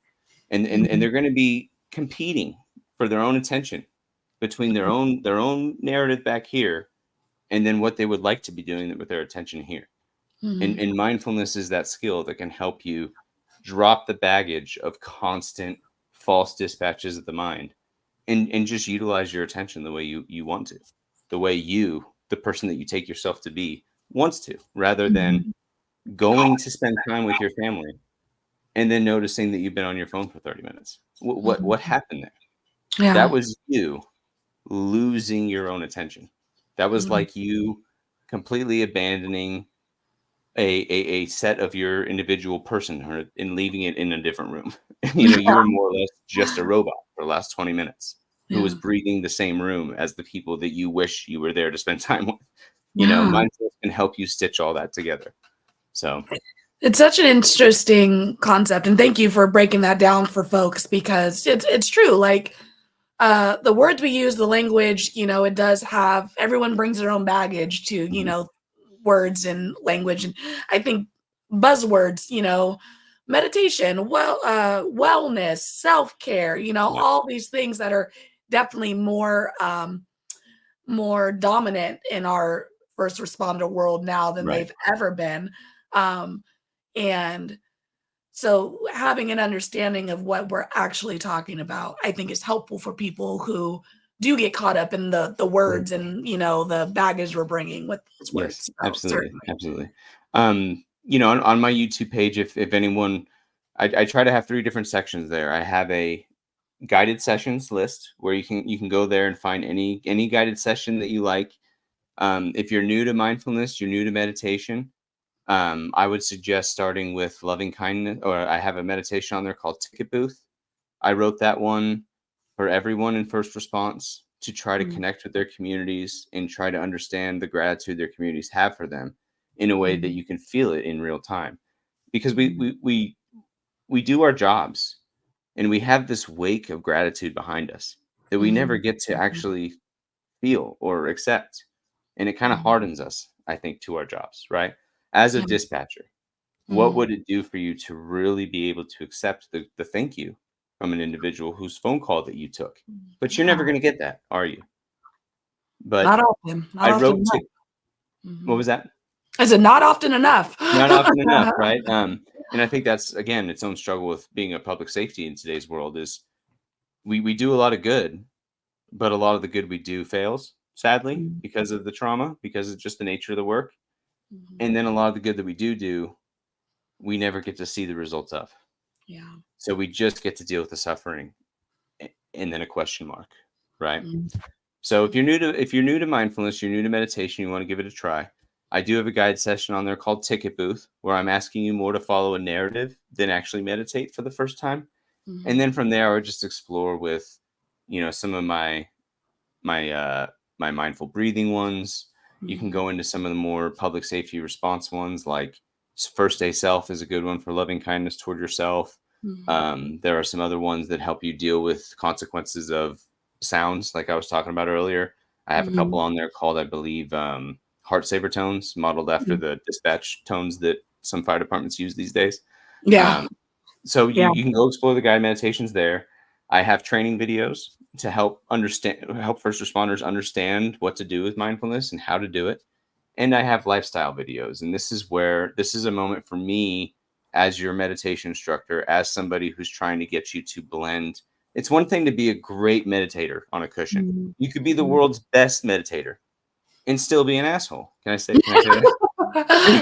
And Mhm. they're going to be competing for their own attention between their own narrative back here and then what they would like to be doing with their attention here. And, Mhm. and mindfulness is that skill that can help you drop the baggage of constant false dispatches of the mind and just utilize your attention the way you want to, the way the person that you take yourself to be, wants to, rather than Mhm. going to spend time with your family and then noticing that you've been on your phone for 30 minutes. What Mhm. happened there? That Yeah. was you losing your own attention. That was Mhm. like you completely abandoning a set of your individual personhood and leaving it in a different room. You were more or less just a robot for the last 20 minutes who was Yeah. breathing the same room as the people that you wish you were there to spend time with. Yeah. Mindfulness can help you stitch all that together. So, It's such an interesting concept, and thank you for breaking that down for folks because it's true. Like the words we use, the language, it does have everyone brings their own baggage to, mhm, words and language. And I think buzzwords, meditation, wellness, self-care, yeah, all these things that are definitely more dominant in our first responder world now than right. they've ever been. Um, and so having an understanding of what we're actually talking about, I think is helpful for people who do get caught up in the Right. words and, the baggage we're bringing with those Yes, words. So absolutely, certainly. absolutely. On my YouTube page, if anyone, I try to have three different sections there. I have a guided sessions list where you can go there and find any guided session that you like. If you're new to mindfulness, you're new to meditation, I would suggest starting with loving kindness, or I have a meditation on there called Ticket Booth. I wrote that one for everyone in first response to try to Mhm. connect with their communities and try to understand the gratitude their communities have for them in a way that Mhm. you can feel it in real time. Because we Mhm. we we we do our jobs and we have this wake of gratitude behind us that we never Mhm. get to Mhm. actually feel or accept. And it kind of Mhm. hardens us, I think, to our jobs, right? As a Yeah. dispatcher, what Mhm. would it do for you to really be able to accept the thank you from an individual whose phone call that you took? But you're never Yeah. going to get that, are you? But Not often. Not I often wrote enough. to, what Mhm. was that? I said not often enough. Not often enough, right? And I think that's again its own struggle with being a public safety in today's world is we do a lot of good, but a lot of the good we do fails, sadly, Mhm. because of the trauma, because it's just the nature of the work. Mhm. And then a lot of the good that we do, we never get to see the results of. Yeah. So we just get to deal with the suffering and then a question mark, right? Mhm. So if you're new to mindfulness, you're new to meditation, you want to give it a try. I do have a guide session on there called Ticket Booth, where I'm asking you more to follow a narrative than actually meditate for the first time. And Mhm. then from there, I would just explore with, some of my my mindful breathing ones. You can Mhm. go into some of the more public safety response ones, like first day self is a good one for loving kindness toward yourself. Mhm. There are some other ones that help you deal with consequences of sounds, like I was talking about earlier. I have a couple Mhm. on there called, I believe, heart saver tones, modeled after Mhm. the dispatch tones that some fire departments use these days. Yeah. Um, so Yeah. you can go explore the guided meditations there. I have training videos to help first responders understand what to do with mindfulness and how to do it. And I have lifestyle videos. And this is a moment for me as your meditation instructor, as somebody who's trying to get you to blend. It's one thing to be a great meditator on a cushion. Mhm. You could be the Mhm. world's best meditator and still be an asshole. Can I say that?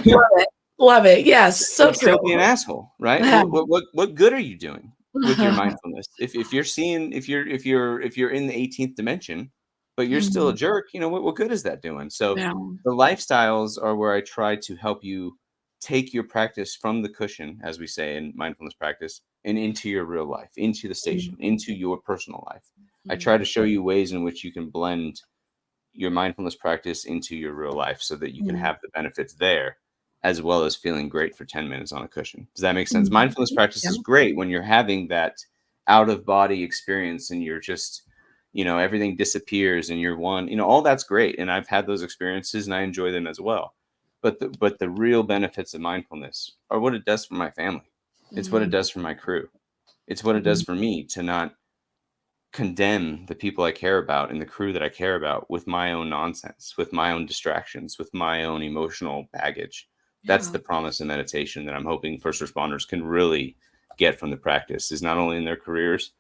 Love it. Love it. Yes. So And true. still be an asshole, right? Yeah. What good are you doing with your mindfulness? If you're seeing if you're in the 18th dimension, but you're still a Mhm. jerk, what good is that doing? So Yeah. the lifestyles are where I try to help you take your practice from the cushion, as we say in mindfulness practice, and into your real life, into the Mhm. station, into your personal life. I try Mhm. to show you ways in which you can blend your mindfulness practice into your real life so that you can Mhm. have the benefits there as well as feeling great for 10 minutes on a cushion. Does that make sense? Mhm. Mindfulness practice Yeah. is great when you're having that out of body experience and you're just, everything disappears and you're one, all that's great. And I've had those experiences and I enjoy them as well. But the real benefits of mindfulness are what it does for my family. It's what it Mhm. does for my crew. It's what it does Mhm. for me to not condemn the people I care about and the crew that I care about with my own nonsense, with my own distractions, with my own emotional baggage. That's Yeah. the promise of meditation that I'm hoping first responders can really get from the practice is not only in their careers,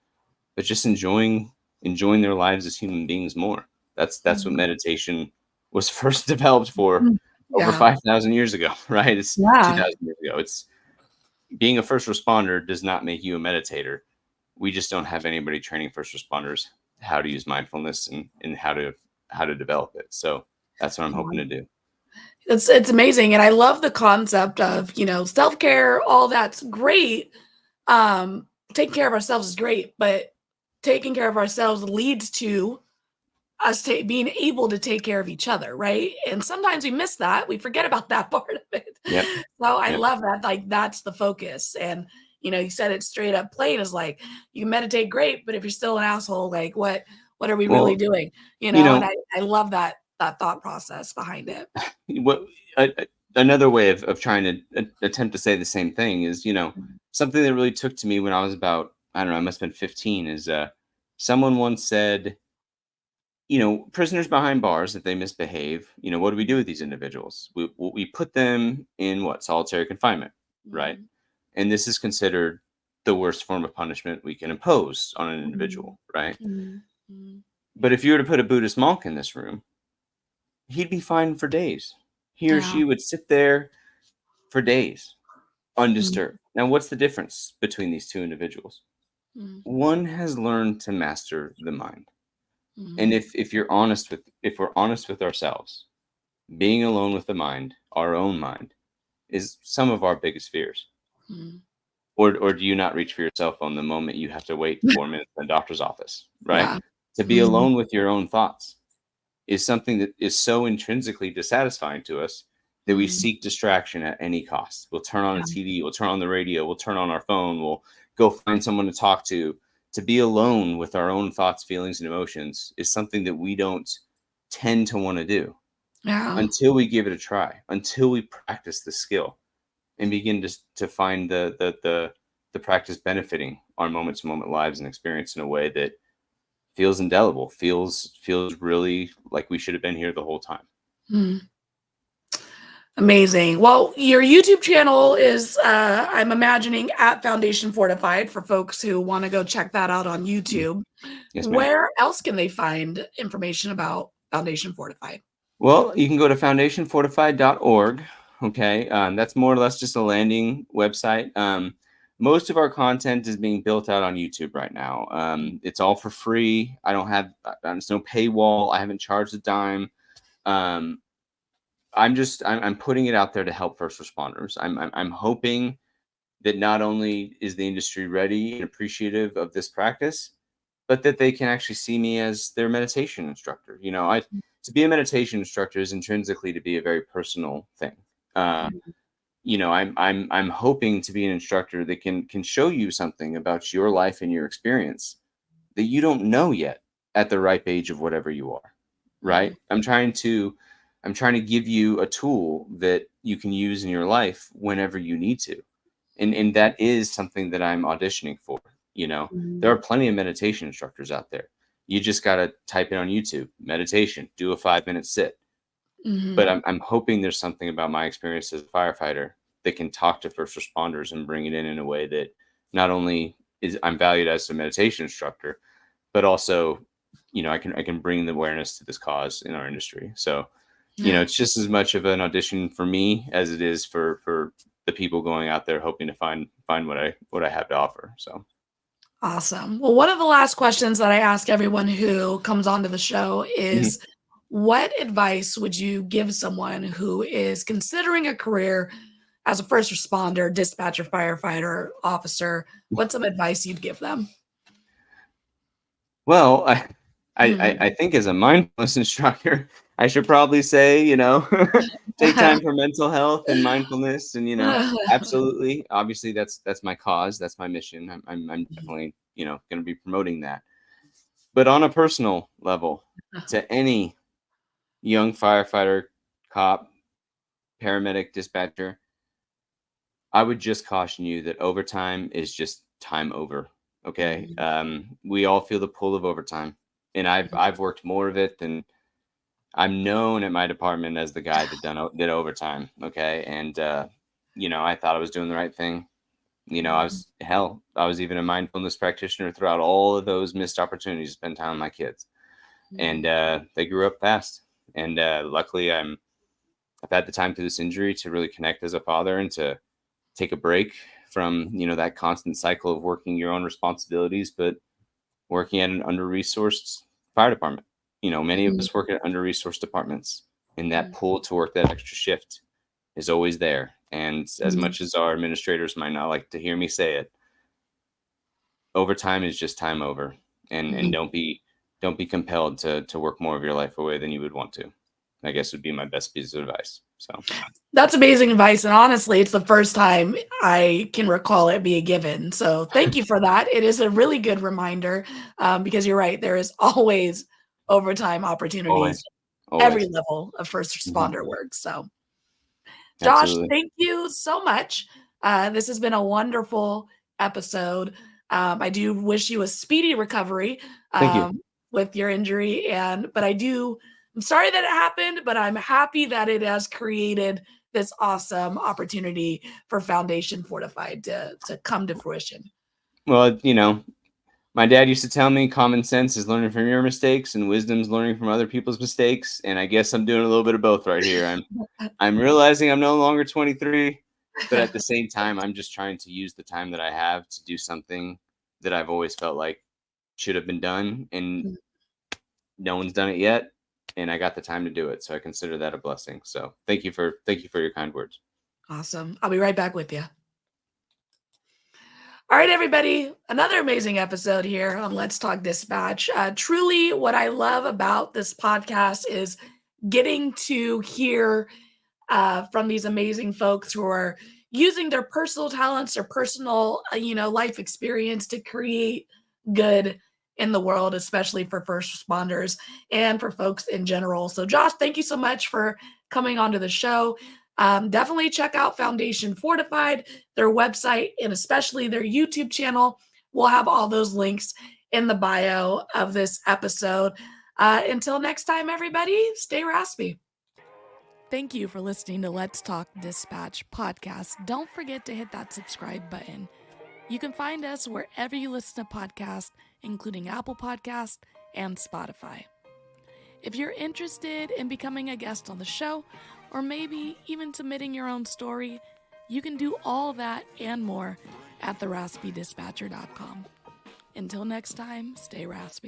but just enjoying their lives as human beings more. That's what Mhm. meditation was first developed for Mhm. over Yeah. 5,000 years ago, right? It's Yeah. 2,000 years ago. It's being a first responder does not make you a meditator. We just don't have anybody training first responders how to use mindfulness and how to develop it. So that's what I'm hoping to do. It's amazing, and I love the concept of, self-care, all that's great. Taking care of ourselves is great, but taking care of ourselves leads to us being able to take care of each other, right? And sometimes we miss that. We forget about that part of it. Yep. So I Yep. love that. Like that's the focus. And you said it straight up plain is like you can meditate great, but if you're still an asshole, like what are we really Well, doing? you And know, I love that thought process behind it. what another way of trying to attempt to say the same thing is, something that really took to me when I was about, I don't know, I must have been 15 is someone once said, prisoners behind bars, if they misbehave, what do we do with these individuals? We put them in what? Solitary confinement, right? Mhm, And this is considered the worst form of punishment we can impose on an mhm, individual, right? mhm, mhm. But if you were to put a Buddhist monk in this room, he'd be fine for days. He or Yeah. she would sit there for days, Mhm, undisturbed. Now, what's the difference between these two individuals? mhm, One has learned to master the mind. And mhm, if we're honest with ourselves, being alone with the mind, our own mind, is some of our biggest fears. mhm. Or do you not reach for your cell phone the moment you have to wait 4 minutes in the doctor's office, right? Yeah. To be Mhm, alone with your own thoughts is something that is so intrinsically dissatisfying to us that we seek distraction at any cost. We'll turn on a TV, we'll turn on the radio, we'll turn on our phone, we'll go find someone to talk to. To be alone with our own thoughts, feelings, and emotions is something that we don't tend to want to do Yeah. until we give it a try, until we practice the skill and begin to find the practice benefiting our moment to moment lives and experience in a way that feels indelible, feels really like we should have been here the whole time. Mm. Amazing. Well, your YouTube channel is, I'm imagining, at Foundation Fortified for folks who want to go check that out on YouTube. Yes, ma'am. Where else can they find information about Foundation Fortified? Well, you can go to foundationfortified.org. Okay. That's more or less just a landing website. Most of our content is being built out on YouTube right now. It's all for free. I don't have, there's no paywall. I haven't charged a dime. I'm putting it out there to help first responders. I'm hoping that not only is the industry ready and appreciative of this practice, but that they can actually see me as their meditation instructor. You know, to be a meditation instructor is intrinsically to be a very personal thing. You know, I'm hoping to be an instructor that can show you something about your life and your experience that you don't know yet at the ripe age of whatever you are. Right? I'm trying to give you a tool that you can use in your life whenever you need to. And that is something that I'm auditioning for. You know, there are plenty of meditation instructors out there. You just got to type it on YouTube, meditation, do a 5-minute sit. But I'm hoping there's something about my experience as a firefighter that can talk to first responders and bring it in a way that not only is I'm valued as a meditation instructor, but also, you know, I can bring the awareness to this cause in our industry. So, you know, it's just as much of an audition for me as it is for the people going out there hoping to find what I have to offer. So Awesome. Well, one of the last questions that I ask everyone who comes onto the show is, what advice would you give someone who is considering a career as a first responder, dispatcher, firefighter, officer? What's some advice you'd give them? Well, I think as a mindfulness instructor, I should probably say, you know, take time for mental health and mindfulness, and you know, absolutely, obviously, that's my cause, that's my mission. I'm definitely, you know, going to be promoting that. But on a personal level, to any young firefighter, cop, paramedic, dispatcher, I would just caution you that overtime is just time over. Okay, we all feel the pull of overtime, and I've worked more of it than I'm known at my department as the guy that did overtime. Okay. And, you know, I thought I was doing the right thing. You know, I was even a mindfulness practitioner throughout all of those missed opportunities to spend time with my kids. And they grew up fast. And luckily, I've had the time through this injury to really connect as a father and to take a break from, you know, that constant cycle of working your own responsibilities, but working at an under-resourced fire department. You know, many of us work at under-resourced departments, and that pull to work that extra shift is always there. And as much as our administrators might not like to hear me say it, overtime is just time over. And don't be compelled to work more of your life away than you would want to, I guess would be my best piece of advice. So that's amazing advice. And honestly, it's the first time I can recall it being given. So thank you for that. It is a really good reminder, because you're right. There is always overtime opportunities, always. every level of first responder work. So Josh, Absolutely. thank you so much. This has been a wonderful episode. I do wish you a speedy recovery Thank you. with your injury. But I'm sorry that it happened, but I'm happy that it has created this awesome opportunity for Foundation Fortified to come to fruition. Well, you know, my dad used to tell me common sense is learning from your mistakes and wisdom's learning from other people's mistakes. And I guess I'm doing a little bit of both right here. I'm realizing I'm no longer 23, but at the same time, I'm just trying to use the time that I have to do something that I've always felt like should have been done. And no one's done it yet. And I got the time to do it. So I consider that a blessing. So thank you for your kind words. Awesome. I'll be right back with you. All right, everybody, another amazing episode here on Let's Talk Dispatch. Truly, what I love about this podcast is getting to hear from these amazing folks who are using their personal talents, their personal, life experience to create good in the world, especially for first responders and for folks in general. So Josh, thank you so much for coming onto the show. Definitely check out Foundation Fortified, their website, and especially their YouTube channel. We'll have all those links in the bio of this episode. Until next time, everybody, stay raspy. Thank you for listening to Let's Talk Dispatch podcast. Don't forget to hit that subscribe button. You can find us wherever you listen to podcasts, including Apple Podcasts and Spotify. If you're interested in becoming a guest on the show, or maybe even submitting your own story, you can do all that and more at theraspydispatcher.com. Until next time, stay raspy.